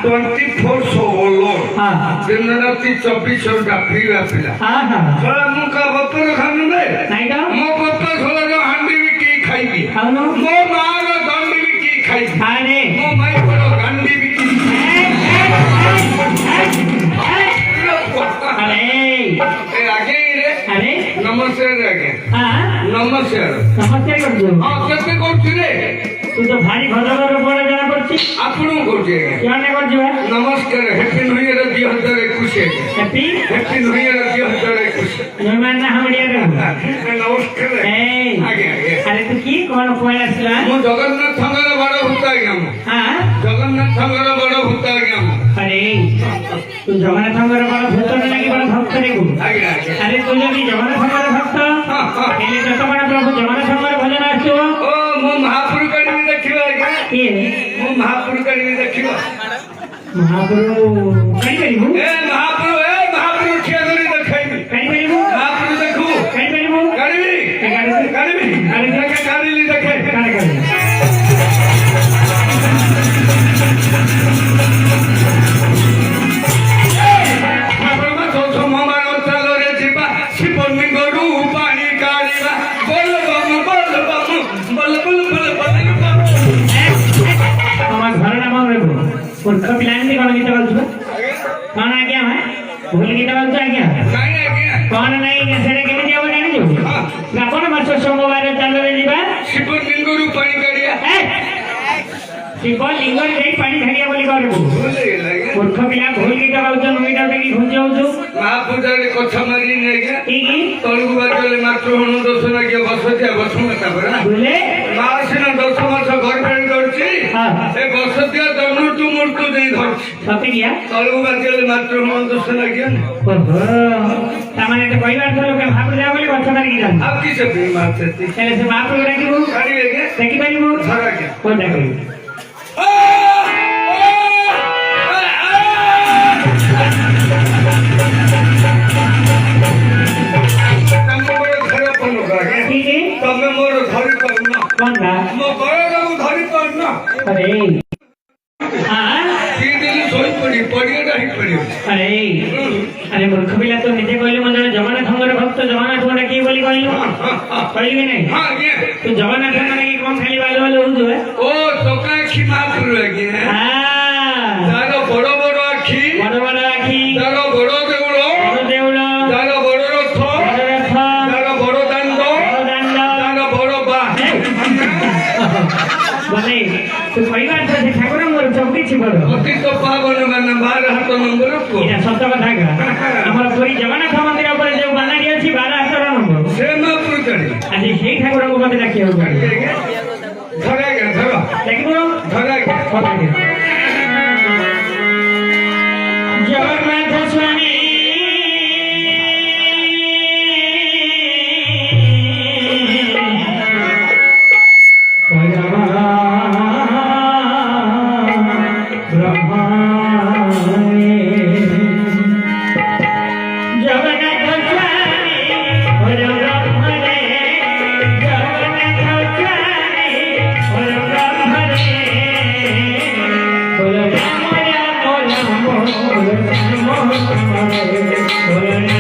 24 दिन राति 24 घंटा फ्री पिला थोड़ा मुका बपर खानु ने मो बपर थोड़ा जो हांडी भी की खाइबी मो मां रो दंडी भी की खाइबी हाने मो माई को गंडी भी की अरे ए आगे रे अरे नमस्ते रे आगे हां नमस्ते नमस्ते कर दो हां केते करछि रे तू तो भारी भदगर बड़ जाना पड़छि आपनु करछि क्या ने करछि नमस्कार happy new year 2021 happy new year 2021 मेहमान ना हमडिया रे नमस्कार ए आगे आगे अरे तू की कोन कोन असला मो जगन्नाथ संगर बड़ होता गया हां जगन्नाथ संगर बड़ होता गया अरे तू जगन्नाथ संगर बड़ भूत नहीं बड़ भक्त रे को आगे आगे अरे तू जदी जगन्नाथ संगर भक्त एले तो बड़ प्रभु जगन्नाथ संगर भजन आछो ओ मो महापुर कड़ी देखियो आगे के मो महापुर कड़ी देखियो महापुर कड़ी करिबो ए महापुर ठेगरी देखाइबी कड़ी करिबो महापुर देखू कड़ी करिबो करिबी करिबी अरे देखे गाड़ी देखे काने करे मूर्ख पिलांदी कोन गीत गाउछु कोन आज्ञा है भूल गीत गाउछु आज्ञा नहीं आज्ञा कोन नहीं सेरे केमे जाव जानि जो रावण मास सोमवार चालो रे जीवा शिवलिंगरु पानी काढिया शिवलिंगर देई पानी ढालिया बोली करबो मूर्ख पिला भूल गीत गाउछु नोईटा देखि खुंजे होछु महापूजा रे कथा मारी नै के की तळगु बाजले मात्र हनु दोष ना के बसतिया बसमता बरा बोले मासिना 10 मास घर पेड़ करछि हां ए बसतिया दनु तू मूर्ति देई धर सते गया तळगु बाजले मात्र हनु दोष ना के ओहो तामाने ते परिवार के लोग भाब जा बोली कथा मारी जान आप की से मारते चले से बाप को डाकिबो गाड़ी लेके देखि पाइबो धरा के कोन देखि तमे मोर धरि परना कोनना मो गयो धरि परना अरे हां तीन दिन सोई पड़ी रही पड़ी अरे मूर्ख पिला तो निजे कहले मन जगन्नाथ संगर भक्त जगन्नाथ कोन की बोली कहलु कहली नहीं हां ये तू जगन्नाथ संगर की कोन खाली वाले वाले हो जो है ओ टोका खी महापुर लगे हां तारो बड़ बड़ आखी तारो बड़ देउलो तारो बड़ रथ तारो बड़ दांड तारो बड़ बा बोले तू परिवार से ठाकुर मोर चौकी छी बड़ अति तो पावन बना 12 हाथ नंबर को या सत्य कथा का हमर पूरी जगन्नाथ मंदिर पर जो बनाडी अछि 12 हाथ नंबर से महापुर करी आज हे ठाकुर को मते देखियो धरा के धरा देखिबो धरा के जगन्नाथ स्वामी Hola,